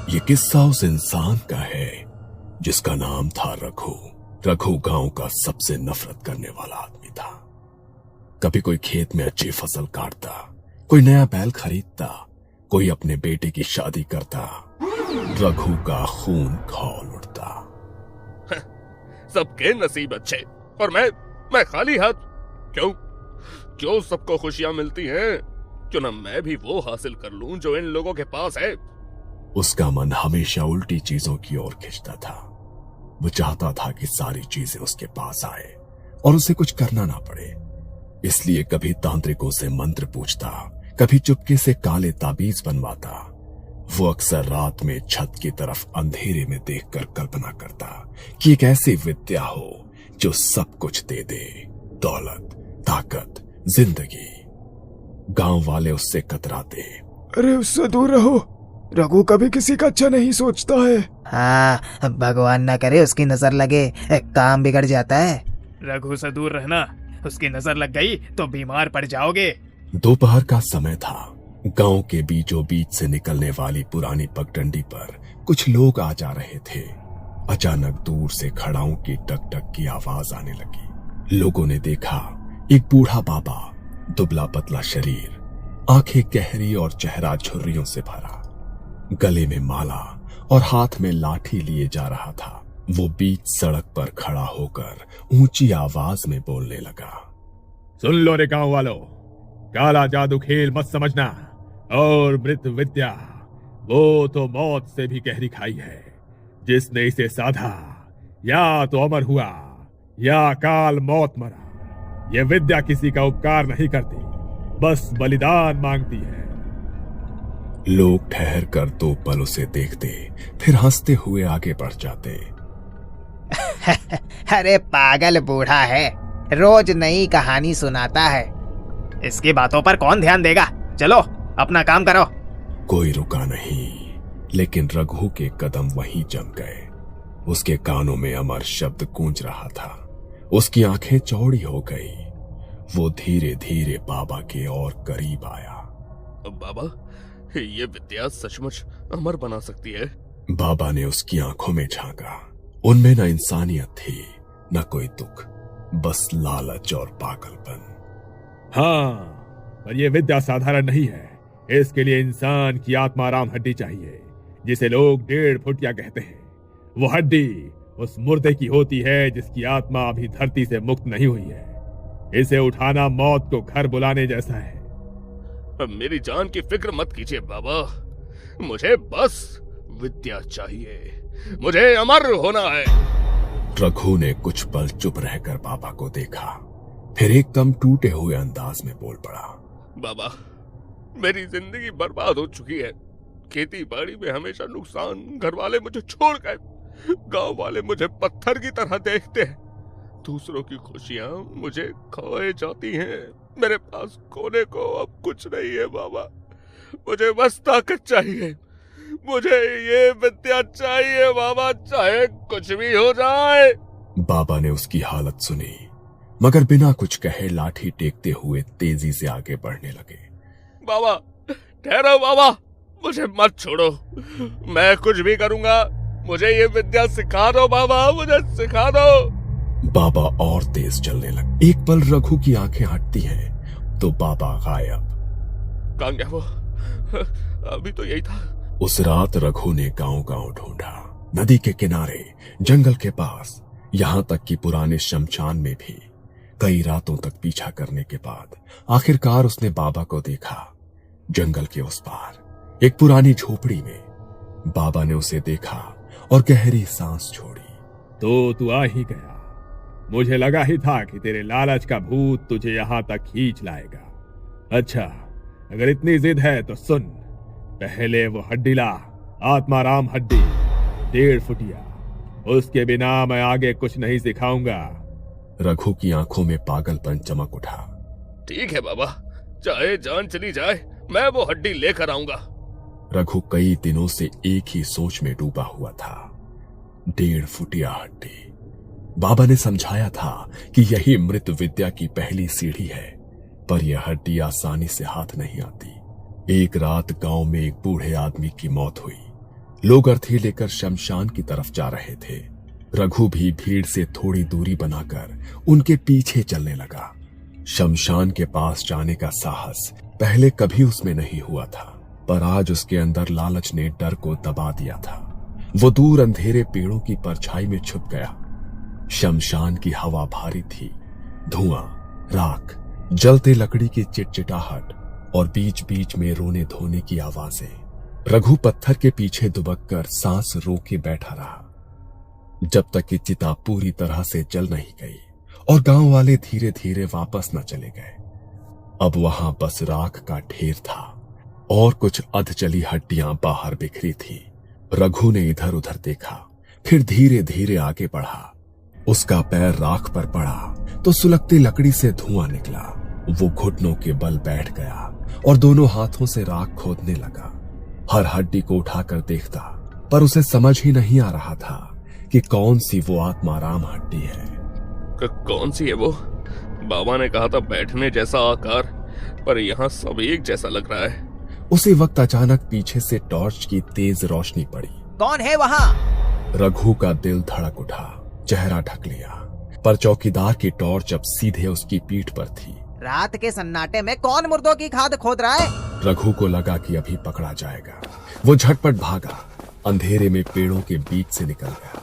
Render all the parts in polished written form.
ये किस्सा उस इंसान का है जिसका नाम था रघु। रघु गांव का सबसे नफरत करने वाला आदमी था। कभी कोई खेत में अच्छी फसल काटता, कोई नया बैल खरीदता, कोई अपने बेटे की शादी करता, रघु का खून खौल उठता। सबके नसीब अच्छे और मैं खाली हाथ। क्यों जो सबको खुशियां मिलती हैं, क्यों ना मैं भी वो हासिल कर लूं जो इन लोगों के पास है। उसका मन हमेशा उल्टी चीजों की ओर खिंचता था। वो चाहता था कि सारी चीजें उसके पास आए और उसे कुछ करना ना पड़े। इसलिए कभी तांत्रिकों से मंत्र पूछता, कभी चुपके से काले ताबीज बनवाता। वो अक्सर रात में छत की तरफ अंधेरे में देखकर कल्पना करता कि एक ऐसी विद्या हो जो सब कुछ दे दे, दौलत, ताकत, जिंदगी। गांव वाले उससे कतराते। अरे उससे दूर रहो, रघु कभी किसी का अच्छा नहीं सोचता है। हाँ, भगवान ना करे उसकी नजर लगे, काम बिगड़ जाता है। रघु से दूर रहना, उसकी नजर लग गई तो बीमार पड़ जाओगे। दोपहर का समय था। गांव के बीचों बीच से निकलने वाली पुरानी पगडंडी पर कुछ लोग आ जा रहे थे। अचानक दूर से खड़ाओं की टक टक की आवाज आने लगी। लोगों ने देखा एक बूढ़ा बाबा, दुबला पतला शरीर, आंखें गहरी और चेहरा झुर्रियों से भरा, गले में माला और हाथ में लाठी लिए जा रहा था। वो बीच सड़क पर खड़ा होकर ऊंची आवाज में बोलने लगा। सुन लो रे गांव वालों, काला जादू खेल मत समझना, और मृत विद्या वो तो मौत से भी गहरी खाई है। जिसने इसे साधा या तो अमर हुआ या काल मौत मरा। यह विद्या किसी का उपकार नहीं करती, बस बलिदान मांगती है। लोग ठहर कर 2 पल उसे देखते, फिर हंसते हुए आगे बढ़ जाते। अरे पागल बूढ़ा है, रोज नई कहानी सुनाता है। इसकी बातों पर कौन ध्यान देगा? चलो अपना काम करो। कोई रुका नहीं, लेकिन रघु के कदम वहीं जम गए। उसके कानों में अमर शब्द गूंज रहा था। उसकी आंखें चौड़ी हो गई। वो धीरे धीरे बाबा के और करीब आया। बाबा, ये विद्या सचमुच अमर बना सकती है? बाबा ने उसकी आंखों में झांका। उनमें न इंसानियत थी, न कोई दुख, बस लालच और पागलपन। हाँ, पर यह विद्या साधारण नहीं है। इसके लिए इंसान की आत्माराम हड्डी चाहिए, जिसे लोग 1.5 फुटिया कहते हैं। वो हड्डी उस मुर्दे की होती है जिसकी आत्मा अभी धरती से मुक्त नहीं हुई है। इसे उठाना मौत को घर बुलाने जैसा है। मेरी जान की फिक्र मत कीजिए बाबा, मुझे बस विद्या चाहिए, मुझे अमर होना है। रघु ने कुछ पल चुप रहकर बाबा को देखा, फिर एकदम टूटे हुए अंदाज में बोल पड़ा। बाबा, मेरी जिंदगी बर्बाद हो चुकी है। खेती बाड़ी में हमेशा नुकसान, घर वाले मुझे छोड़ गए, गांव वाले मुझे पत्थर की तरह देखते हैं, दूसरों की खुशियां मुझे खोए जाती हैं। मेरे पास खोने को अब कुछ नहीं है बाबा, मुझे बस ताकत चाहिए, मुझे ये विद्या चाहिए बाबा, चाहे कुछ भी हो जाए। बाबा ने उसकी हालत सुनी, मगर बिना कुछ कहे लाठी टेकते हुए तेजी से आगे बढ़ने लगे। बाबा ठहरो बाबा, मुझे मत छोड़ो, मैं कुछ भी करूंगा, मुझे ये विद्या सिखा दो बाबा, मुझे सिखा दो। बाबा और तेज चलने लगे। एक पल रघु की आंखें हटती हैं तो बाबा गायब। कहाँ गया वो? अभी तो यही था। उस रात रघु ने गांव-गांव ढूंढा, नदी के किनारे, जंगल के पास, यहां तक कि पुराने शमशान में भी। कई रातों तक पीछा करने के बाद आखिरकार उसने बाबा को देखा, जंगल के उस पार एक पुरानी झोपड़ी में। बाबा ने उसे देखा और गहरी सांस छोड़ी। तो तू आ ही गया। मुझे लगा ही था कि तेरे लालच का भूत तुझे यहां तक खींच लाएगा। अच्छा, अगर इतनी जिद है तो सुन, पहले वो हड्डी ला, आत्माराम हड्डी, 1.5 फुटिया। उसके बिना मैं आगे कुछ नहीं सिखाऊंगा। रघु की आंखों में पागलपन चमक उठा। ठीक है बाबा, चाहे जान चली जाए, मैं वो हड्डी लेकर आऊंगा। रघु कई दिनों से एक ही सोच में डूबा हुआ था, 1.5 फुटिया हड्डी। बाबा ने समझाया था कि यही मृत विद्या की पहली सीढ़ी है, पर यह हड्डी आसानी से हाथ नहीं आती। एक रात गांव में एक बूढ़े आदमी की मौत हुई। लोग अर्थी लेकर शमशान की तरफ जा रहे थे। रघु भी भीड़ से थोड़ी दूरी बनाकर उनके पीछे चलने लगा। शमशान के पास जाने का साहस पहले कभी उसमें नहीं हुआ था, पर आज उसके अंदर लालच ने डर को दबा दिया था। वो दूर अंधेरे पेड़ों की परछाई में छुप गया। शमशान की हवा भारी थी। धुआं, राख, जलते लकड़ी की चिटचिटाहट और बीच बीच में रोने धोने की आवाजें। रघु पत्थर के पीछे दुबककर सांस रोके बैठा रहा जब तक कि चिता पूरी तरह से जल नहीं गई और गांव वाले धीरे धीरे वापस न चले गए। अब वहां बस राख का ढेर था और कुछ अधजली हड्डियां बाहर बिखरी थी। रघु ने इधर उधर देखा, फिर धीरे धीरे आगे बढ़ा। उसका पैर राख पर पड़ा तो सुलगती लकड़ी से धुआं निकला। वो घुटनों के बल बैठ गया और दोनों हाथों से राख खोदने लगा। हर हड्डी को उठाकर देखता, पर उसे समझ ही नहीं आ रहा था कि कौन सी वो आत्माराम हड्डी है। कौन सी है वो? बाबा ने कहा था बैठने जैसा आकार, पर यहाँ सब एक जैसा लग रहा है। उसी वक्त अचानक पीछे से टॉर्च की तेज रोशनी पड़ी। कौन है वहाँ? रघु का दिल धड़क उठा, चेहरा ढक लिया, पर चौकीदार की टॉर्च अब सीधे उसकी पीठ पर थी। रात के सन्नाटे में कौन मुर्दों की खाद खोद रहा है? रघु को लगा कि अभी पकड़ा जाएगा। वो झटपट भागा, अंधेरे में पेड़ों के बीच से निकल गया।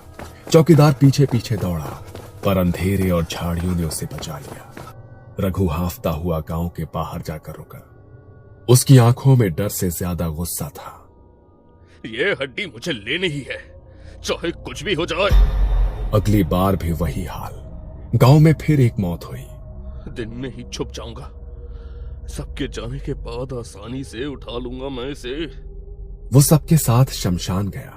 चौकीदार पीछे पीछे दौड़ा, पर अंधेरे और झाड़ियों ने उसे बचा लिया। रघु हांफता हुआ गांव के बाहर जाकर रुका। उसकी आंखों में डर से ज्यादा गुस्सा था। ये हड्डी मुझे लेनी ही है, चाहे कुछ भी हो जाए। अगली बार भी वही हाल। गांव में फिर एक मौत हुई। दिन में ही छुप जाऊंगा, सबके जाने के बाद आसानी से उठा लूंगा मैं इसे। वो सबके साथ शमशान गया।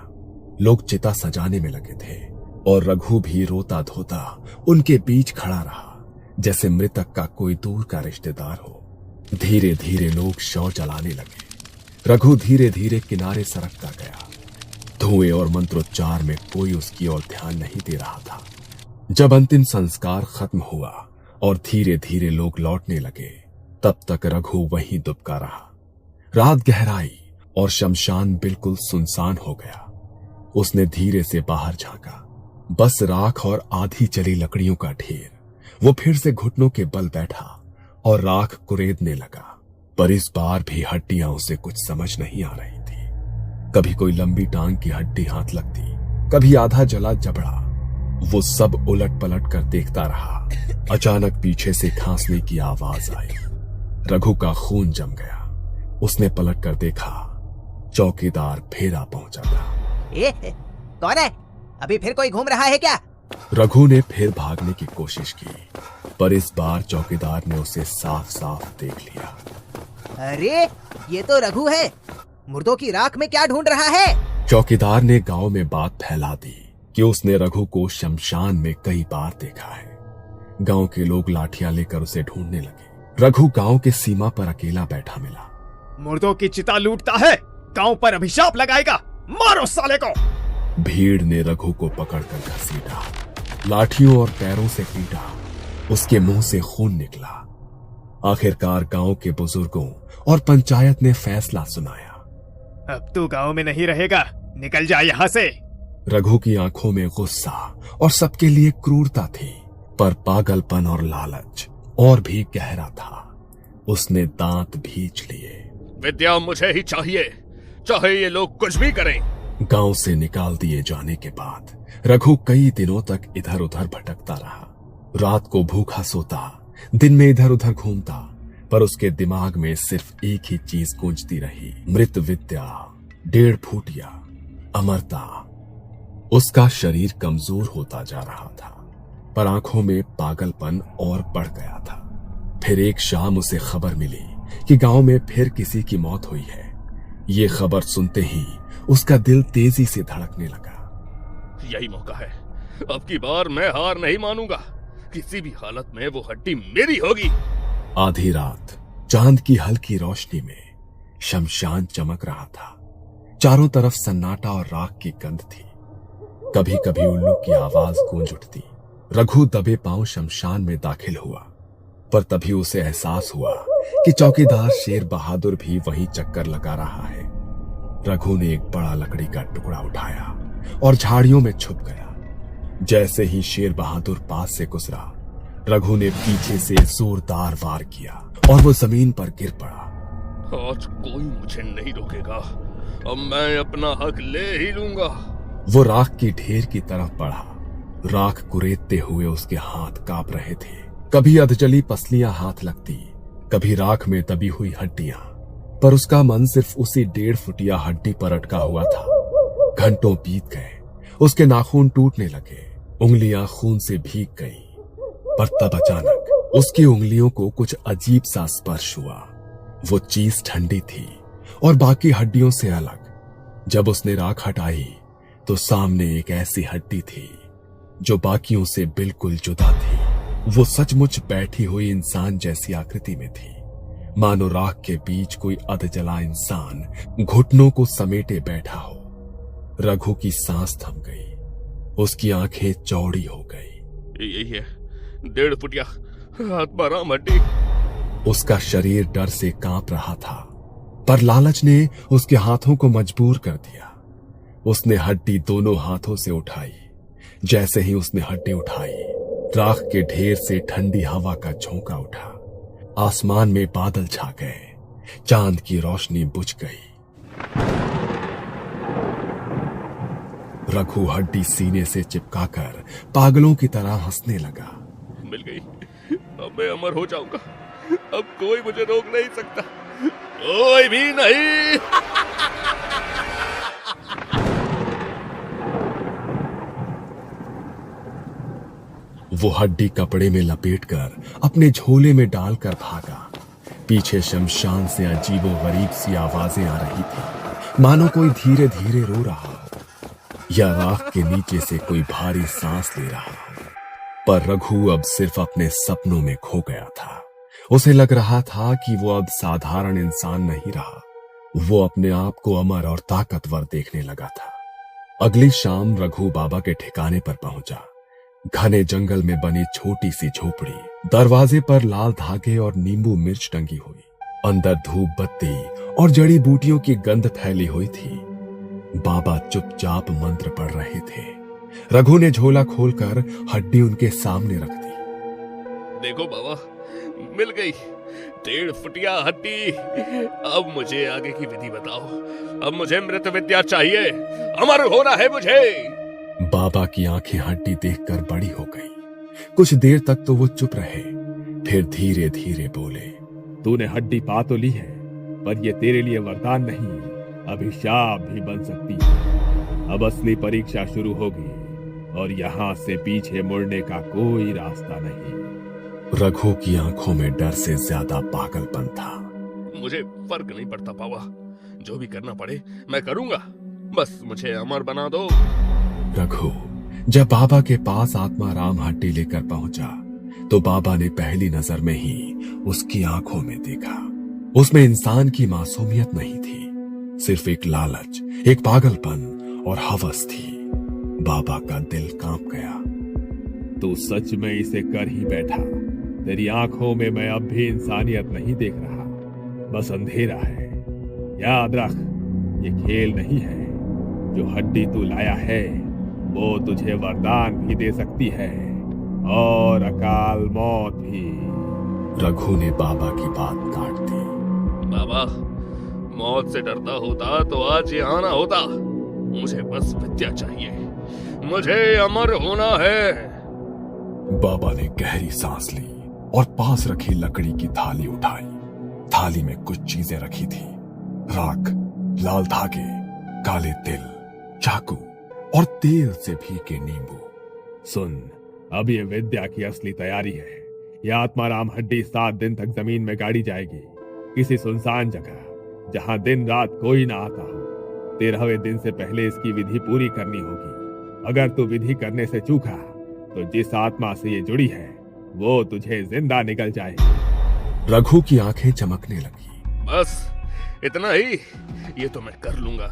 लोग चिता सजाने में लगे थे और रघु भी रोता धोता उनके बीच खड़ा रहा, जैसे मृतक का कोई दूर का रिश्तेदार हो। धीरे धीरे लोग शव जलाने लगे। रघु धीरे धीरे किनारे सरकता गया। धुएं और मंत्रोच्चार में कोई उसकी ओर ध्यान नहीं दे रहा था। जब अंतिम संस्कार खत्म हुआ और धीरे धीरे लोग लौटने लगे, तब तक रघु वहीं दुबका रहा। रात गहराई और शमशान बिल्कुल सुनसान हो गया। उसने धीरे से बाहर झांका, बस राख और आधी जली लकड़ियों का ढेर। वो फिर से घुटनों के बल बैठा और राख कुरेदने लगा, पर इस बार भी हड्डियां उसे कुछ समझ नहीं आ रही थी। कभी कोई लंबी टांग की हड्डी हाथ लगती, कभी आधा जला जबड़ा। वो सब उलट पलट कर देखता रहा। अचानक पीछे से खांसने की आवाज आई। रघु का खून जम गया। उसने पलट कर देखा, चौकीदार फेरा पहुंचा था। कौन है? अभी फिर कोई घूम रहा है क्या? रघु ने फिर भागने की कोशिश की, पर इस बार चौकीदार ने उसे साफ साफ देख लिया। अरे ये तो रघु है। मुर्दों की राख में क्या ढूंढ रहा है? चौकीदार ने गांव में बात फैला दी कि उसने रघु को शमशान में कई बार देखा है। गांव के लोग लाठियां लेकर उसे ढूंढने लगे। रघु गांव के सीमा पर अकेला बैठा मिला। मुर्दों की चिता लूटता है, गांव पर अभिशाप लगाएगा, मारो साले को। भीड़ ने रघु को पकड़कर घसीटा, लाठियों और पैरों से पीटा। उसके मुंह से खून निकला। आखिरकार गांव के बुजुर्गों और पंचायत ने फैसला सुनाया। अब तू गांव में नहीं रहेगा, निकल जा यहाँ से। रघु की आंखों में गुस्सा और सबके लिए क्रूरता थी, पर पागलपन और लालच और भी गहरा था। उसने दांत भींच लिए। विद्या मुझे ही चाहिए, चाहे ये लोग कुछ भी करें। गांव से निकाल दिए जाने के बाद रघु कई दिनों तक इधर उधर भटकता रहा। रात को भूखा सोता, दिन में इधर उधर घूमता, पर उसके दिमाग में सिर्फ एक ही चीज गूंजती रही, मृत विद्या, 1.5 फुटिया, अमरता। उसका शरीर कमजोर होता जा रहा था, पर आंखों में पागलपन और बढ़ गया था। फिर एक शाम उसे खबर मिली कि गांव में फिर किसी की मौत हुई है। ये खबर सुनते ही उसका दिल तेजी से धड़कने लगा। यही मौका है, अब की बार मैं हार नहीं मानूंगा। किसी भी हालत में वो हड्डी मेरी होगी। आधी रात चांद की हल्की रोशनी में शमशान चमक रहा था। चारों तरफ सन्नाटा और राख की गंध थी। कभी कभी उल्लू की आवाज गूंज उठती। रघु दबे पांव शमशान में दाखिल हुआ, पर तभी उसे एहसास हुआ कि चौकीदार शेर बहादुर भी वहीं चक्कर लगा रहा है। रघु ने एक बड़ा लकड़ी का टुकड़ा उठाया और झाड़ियों में छुप गया। जैसे ही शेर बहादुर पास से गुजरा, रघु ने पीछे से जोरदार वार किया और वो जमीन पर गिर पड़ा। आज कोई मुझे नहीं रोकेगा, अब मैं अपना हक ले ही लूंगा। वो राख की ढेर की तरफ बढ़ा। राख कुरेदते हुए उसके हाथ कांप रहे थे। कभी अधजली पसलियां हाथ लगती, कभी राख में दबी हुई हड्डियां, पर उसका मन सिर्फ उसी 1.5 फुटिया हड्डी पर अटका हुआ था। घंटों बीत गए, उसके नाखून टूटने लगे, उंगलियां खून से भीग गईं। पर तब अचानक उसकी उंगलियों को कुछ अजीब सा स्पर्श हुआ। वो चीज ठंडी थी और बाकी हड्डियों से अलग। जब उसने राख हटाई तो सामने एक ऐसी हड्डी थी जो बाकियों से बिल्कुल जुदा थी। वो सचमुच बैठी हुई इंसान जैसी आकृति में थी, मानो राख के बीच कोई अधजला इंसान घुटनों को समेटे बैठा हो। रघु की सांस थम गई, उसकी आंखें चौड़ी हो गई। यही है 1.5 फुटिया आत्माराम हड्डी। उसका शरीर डर से कांप रहा था, पर लालच ने उसके हाथों को मजबूर कर दिया। उसने हड्डी दोनों हाथों से उठाई। जैसे ही उसने हड्डी उठाई, राख के ढेर से ठंडी हवा का झोंका उठा। आसमान में बादल छा गए, चांद की रोशनी बुझ गई। रघु हड्डी सीने से चिपकाकर पागलों की तरह हंसने लगा। मिल गई, अब मैं अमर हो जाऊंगा। अब कोई मुझे रोक नहीं सकता, कोई भी नहीं। वो हड्डी कपड़े में लपेटकर अपने झोले में डालकर भागा। पीछे शमशान से अजीबोगरीब सी आवाजें आ रही थी, मानो कोई धीरे धीरे रो रहा हो या राख के नीचे से कोई भारी सांस ले रहा हो। पर रघु अब सिर्फ अपने सपनों में खो गया था। उसे लग रहा था कि वो अब साधारण इंसान नहीं रहा, वो अपने आप को अमर और ताकतवर देखने लगा था। अगली शाम रघु बाबा के ठिकाने पर पहुंचा। घने जंगल में बनी छोटी सी झोपड़ी, दरवाजे पर लाल धागे और नींबू मिर्च टंगी हुई। अंदर धूप बत्ती और जड़ी बूटियों की गंध फैली हुई थी। बाबा चुपचाप मंत्र पढ़ रहे थे। रघु ने झोला खोलकर हड्डी उनके सामने रख दी। देखो बाबा, मिल गई 1.5 फुटिया हड्डी। अब मुझे आगे की विधि बताओ। अब मुझे मृत विद्या चाहिए, अमर होना है मुझे। बाबा की आंखें हड्डी देखकर बड़ी हो गई। कुछ देर तक तो वो चुप रहे, फिर धीरे धीरे बोले, तूने हड्डी पा तो ली है, पर ये तेरे लिए वरदान नहीं, अभिशाप भी बन सकती है। अब असली परीक्षा शुरू होगी और यहाँ से पीछे मुड़ने का कोई रास्ता नहीं। रघु की आंखों में डर से ज्यादा पागलपन था। मुझे फर्क नहीं पड़ता बाबा, जो भी करना पड़े मैं करूंगा, बस मुझे अमर बना दो। रघु जब बाबा के पास आत्माराम हड्डी लेकर पहुंचा तो बाबा ने पहली नजर में ही उसकी आंखों में देखा। उसमें इंसान की मासूमियत नहीं थी, सिर्फ एक लालच, एक पागलपन और हवस थी। बाबा का दिल कांप गया। तू सच में इसे कर ही बैठा। तेरी आंखों में मैं अब भी इंसानियत नहीं देख रहा, बस अंधेरा है। याद रख, ये खेल नहीं है। जो हड्डी तू लाया है वो तुझे वरदान भी दे सकती है और अकाल मौत भी। रघु ने बाबा की बात काट दी। बाबा, मौत से डरता होता तो आज यहाँ ना होता। मुझे बस विद्या चाहिए, मुझे अमर होना है। बाबा ने गहरी सांस ली और पास रखी लकड़ी की थाली उठाई। थाली में कुछ चीजें रखी थी, राख, लाल धागे, काले तिल, चाकू और तेल से भीगे नींबू। सुन, अब ये विद्या की असली तैयारी है। यह आत्माराम हड्डी 7 दिन तक जमीन में गाड़ी जाएगी, किसी सुनसान जगह जहां दिन रात कोई ना आता हो। 13वें दिन से पहले इसकी विधि पूरी करनी होगी। अगर तू विधि करने से चूका तो जिस आत्मा से ये जुड़ी है वो तुझे जिंदा निकल जाएगी। रघु की आंखें चमकने लगी। बस इतना ही? ये तो मैं कर लूंगा,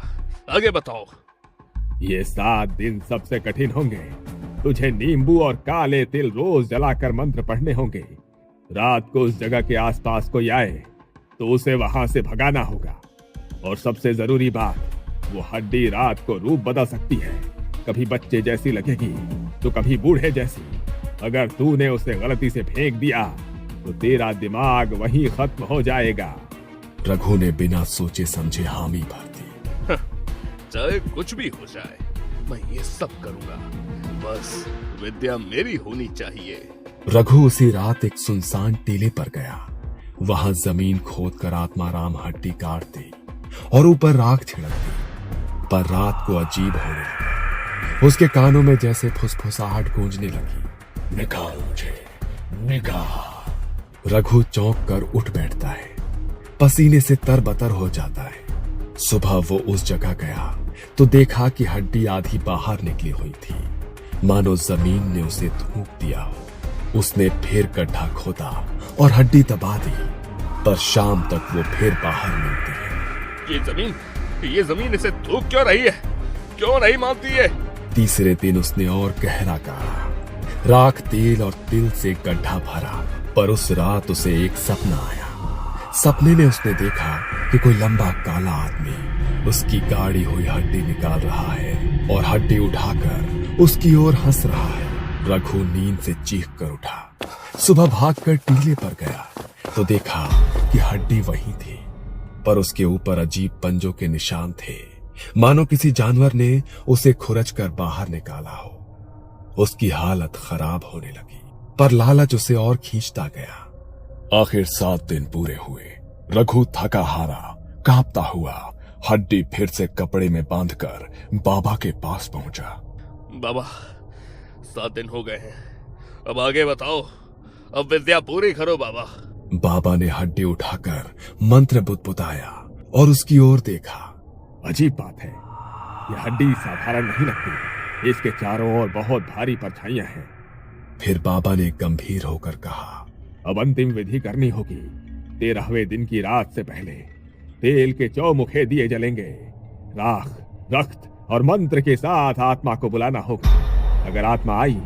आगे बताओ। ये 7 दिन सबसे कठिन होंगे। तुझे नींबू और काले तिल रोज जलाकर मंत्र पढ़ने होंगे। रात को उस जगह के आसपास कोई आए तो उसे वहां से भगाना होगा। और सबसे जरूरी बात, वो हड्डी रात को रूप बदल सकती है, कभी बच्चे जैसी लगेगी तो कभी बूढ़े जैसी। अगर तूने उसे गलती से फेंक दिया तो तेरा दिमाग वहीं खत्म हो जाएगा। रघु ने बिना सोचे समझे हामी भर दी। चाहे कुछ भी हो जाए, मैं ये सब करूंगा, बस विद्या मेरी होनी चाहिए। रघु उसी रात एक सुनसान टीले पर गया। वहां जमीन खोदकर आत्माराम हड्डी काट दी और ऊपर राख छिड़क दी। पर रात को अजीब होने लगा। उसके कानों में जैसे फुसफुसाहट गूंजने लगी, निकाल मुझे, निकाल। रघु चौंक कर उठ बैठता है, पसीने से तरबतर हो जाता है। सुबह वो उस जगह गया तो देखा कि हड्डी आधी बाहर निकली हुई थी, मानो जमीन ने उसे थूक दिया हो। उसने फिर गड्ढा खोदा और हड्डी दबा दी, पर शाम तक वो फिर बाहर निकलती है। ये जमीन इसे थूक क्यों रही है? क्यों नहीं मानती है? तीसरे दिन उसने और गहरा काढ़ा, राख, तेल और तिल से गड्ढा भरा। पर उस रात उसे एक सपना आया। सपने में उसने देखा कि कोई लंबा काला आदमी उसकी गाड़ी हुई हड्डी निकाल रहा है और हड्डी उठाकर उसकी ओर हंस रहा है। रघु नींद से चीख कर उठा। सुबह भागकर टीले पर गया तो देखा कि हड्डी वही थी, पर उसके ऊपर अजीब पंजों के निशान थे, मानो किसी जानवर ने उसे खुरच कर बाहर निकाला हो। उसकी हालत खराब होने लगी, पर लालच उसे और खींचता गया। आखिर 7 दिन पूरे हुए। रघु थका हारा, कांपता हुआ हड्डी फिर से कपड़े में बांधकर बाबा के पास पहुंचा। बाबा, 7 दिन हो गए हैं, अब आगे बताओ, अब विद्या पूरी करो बाबा। बाबा ने हड्डी उठाकर मंत्र बुदबुदाया और उसकी ओर देखा। अजीब बात है, यह हड्डी साधारण नहीं लगती, इसके चारों ओर बहुत भारी परछाइयां हैं। फिर बाबा ने गंभीर होकर कहा, अब अंतिम विधि करनी होगी। 13वें दिन की रात से पहले तेल के चौमुखे दिए जलेंगे। राख, रक्त और मंत्र के साथ आत्मा को बुलाना होगा। अगर आत्मा आई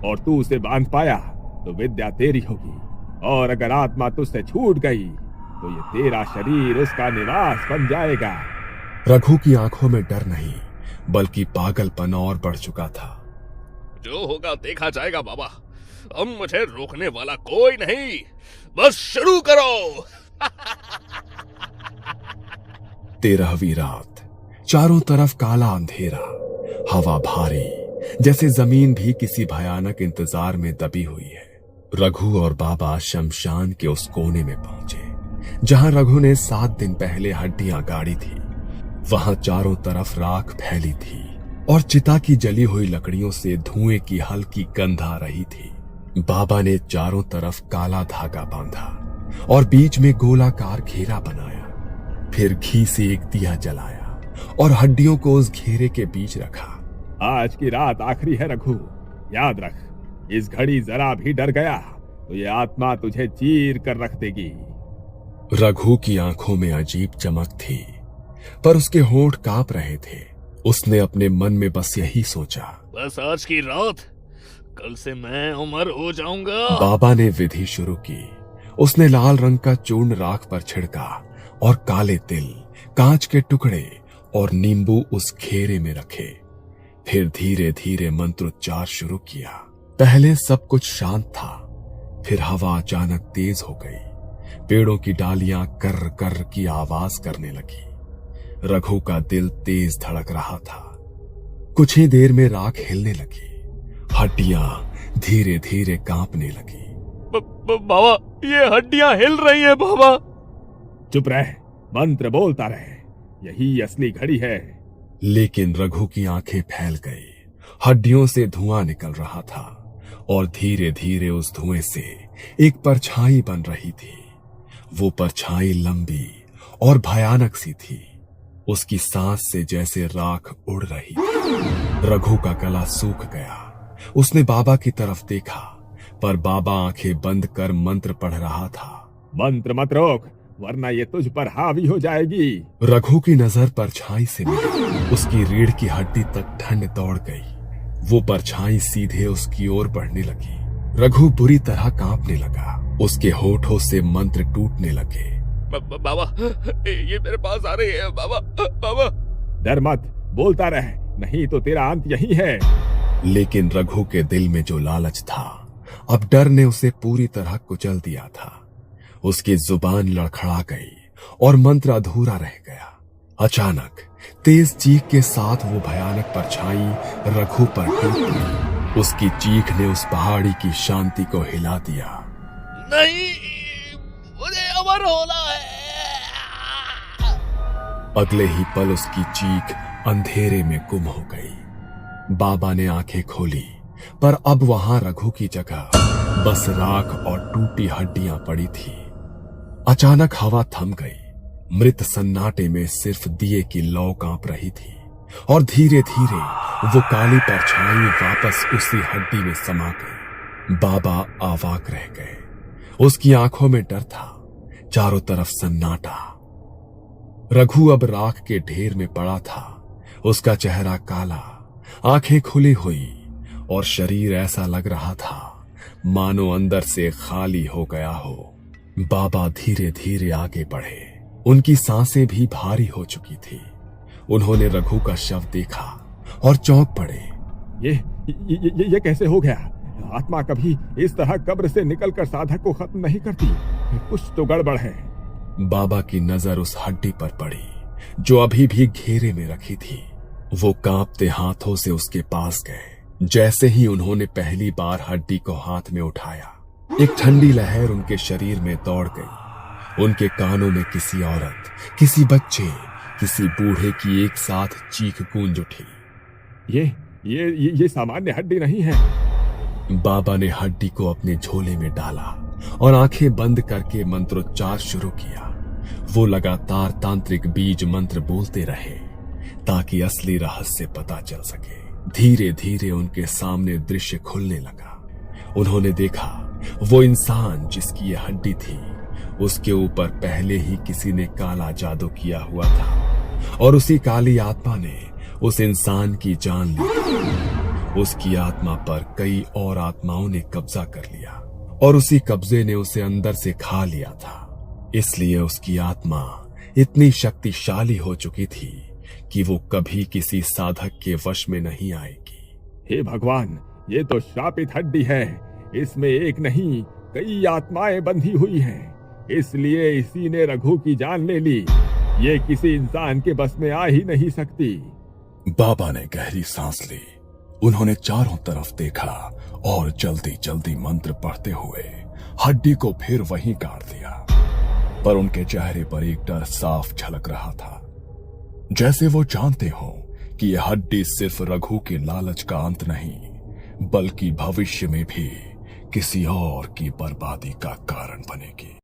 और तू उसे बांध पाया तो विद्या तेरी होगी, और अगर आत्मा तुझसे छूट गई तो ये तेरा शरीर उसका निवास बन जाएगा। रघु की आंखों में डर नहीं बल्कि पागलपन और बढ़ चुका था। जो होगा देखा जाएगा बाबा, अब मुझे रोकने वाला कोई नहीं, बस शुरू करो। 13वीं रात। चारों तरफ काला अंधेरा, हवा भारी, जैसे जमीन भी किसी भयानक इंतजार में दबी हुई है। रघु और बाबा शमशान के उस कोने में पहुंचे जहां रघु ने 7 दिन पहले हड्डियां गाड़ी थी। वहां चारों तरफ राख फैली थी और चिता की जली हुई लकड़ियों से धुएं की हल्की गंध आ रही थी। बाबा ने चारों तरफ काला धागा बांधा और बीच में गोलाकार घेरा बनाया। फिर घी से एक दिया जलाया और हड्डियों को उस घेरे के बीच रखा। आज की रात आखिरी है रघु, याद रख, इस घड़ी जरा भी डर गया तो ये आत्मा तुझे चीर कर रख देगी। रघु की आंखों में अजीब चमक थी, पर उसके होंठ कांप रहे थे। उसने अपने मन में बस यही सोचा, बस आज की रात, कल से मैं अमर हो जाऊंगा। बाबा ने विधि शुरू की। उसने लाल रंग का चूर्ण राख पर छिड़का और काले तिल, कांच के टुकड़े और नींबू उस घेरे में रखे। फिर धीरे धीरे मंत्रोच्चार शुरू किया। पहले सब कुछ शांत था, फिर हवा अचानक तेज हो गई। पेड़ों की डालियां कर कर की आवाज करने लगी। रघु का दिल तेज धड़क रहा था। कुछ ही देर में राख हिलने लगी, हड्डियां धीरे धीरे कांपने लगी। बाबा, ये हड्डियां हिल रही हैं बाबा। चुप रह, मंत्र बोलता रहे, यही असली घड़ी है। लेकिन रघु की आंखें फैल गई। हड्डियों से धुआं निकल रहा था और धीरे धीरे उस धुएं से एक परछाई बन रही थी। वो परछाई लंबी और भयानक सी थी। उसकी सांस से जैसे राख उड़ रही थी। रघु का गला सूख गया। उसने बाबा की तरफ देखा, पर बाबा आंखें बंद कर मंत्र पढ़ रहा था। मंत्र मत रोक, वरना ये तुझ पर हावी हो जाएगी। रघु की नजर परछाई से मिली। उसकी रीढ़ की हड्डी तक ठंड दौड़ गई। वो परछाई सीधे उसकी ओर बढ़ने लगी। रघु बुरी तरह कांपने लगा। उसके होठों से मंत्र टूटने लगे। बाबा, ये मेरे पास आ रही है बाबा। बाबा, डर मत, बोलता रह, नहीं तो तेरा अंत यही है। लेकिन रघु के दिल में जो लालच था, अब डर ने उसे पूरी तरह कुचल दिया था। उसकी जुबान लड़खड़ा गई और मंत्र अधूरा रह गया। अचानक तेज चीख के साथ वो भयानक परछाई रघु पर टूट गई। उसकी चीख ने उस पहाड़ी की शांति को हिला दिया। नहीं, मुझे अमर होना है। अगले ही पल उसकी चीख अंधेरे में गुम हो गई। बाबा ने आंखें खोली, पर अब वहां रघु की जगह बस राख और टूटी हड्डियां पड़ी थी। अचानक हवा थम गई। मृत सन्नाटे में सिर्फ दिए की लौ कांप रही थी और धीरे धीरे वो काली परछाई वापस उसी हड्डी में समा गई। बाबा अवाक रह गए। उसकी आंखों में डर था, चारों तरफ सन्नाटा। रघु अब राख के ढेर में पड़ा था। उसका चेहरा काला, आंखें खुली हुई और शरीर ऐसा लग रहा था मानो अंदर से खाली हो गया हो। बाबा धीरे धीरे आगे बढ़े। उनकी सांसें भी भारी हो चुकी थी। उन्होंने रघु का शव देखा और चौंक पड़े। ये कैसे हो गया? आत्मा कभी इस तरह कब्र से निकलकर साधक को खत्म नहीं करती। कुछ तो गड़बड़ है। बाबा की नजर उस हड्डी पर पड़ी जो अभी भी घेरे में रखी थी। वो कांपते हाथों से उसके पास गए। जैसे ही उन्होंने पहली बार हड्डी को हाथ में उठाया, एक ठंडी लहर उनके शरीर में दौड़ गई। उनके कानों में किसी औरत, किसी बच्चे, किसी बूढ़े की एक साथ चीख गूंज उठी। ये सामान्य हड्डी नहीं है। बाबा ने हड्डी को अपने झोले में डाला और आंखें बंद करके मंत्रोच्चार शुरू किया। वो लगातार तांत्रिक बीज मंत्र बोलते रहे ताकि असली रहस्य पता चल सके। धीरे धीरे उनके सामने दृश्य खुलने लगा। उन्होंने देखा वो इंसान जिसकी ये हड्डी थी, उसके ऊपर पहले ही किसी ने काला जादू किया हुआ था और उसी काली आत्मा ने उस इंसान की जान ली। उसकी आत्मा पर कई और आत्माओं ने कब्जा कर लिया और उसी कब्जे ने उसे अंदर से खा लिया था। इसलिए उसकी आत्मा इतनी शक्तिशाली हो चुकी थी कि वो कभी किसी साधक के वश में नहीं आएगी। हे भगवान, ये तो श्रापित हड्डी है। इसमें एक नहीं कई आत्माएं बंधी हुई हैं। इसलिए इसी ने रघु की जान ले ली। ये किसी इंसान के बस में आ ही नहीं सकती। बाबा ने गहरी सांस ली। उन्होंने चारों तरफ देखा और जल्दी जल्दी मंत्र पढ़ते हुए हड्डी को फिर वहीं गाड़ दिया। पर उनके चेहरे पर एक डर साफ झलक रहा था, जैसे वो जानते हो कि यह हड्डी सिर्फ रघु के लालच का अंत नहीं, बल्कि भविष्य में भी किसी और की बर्बादी का कारण बनेगी।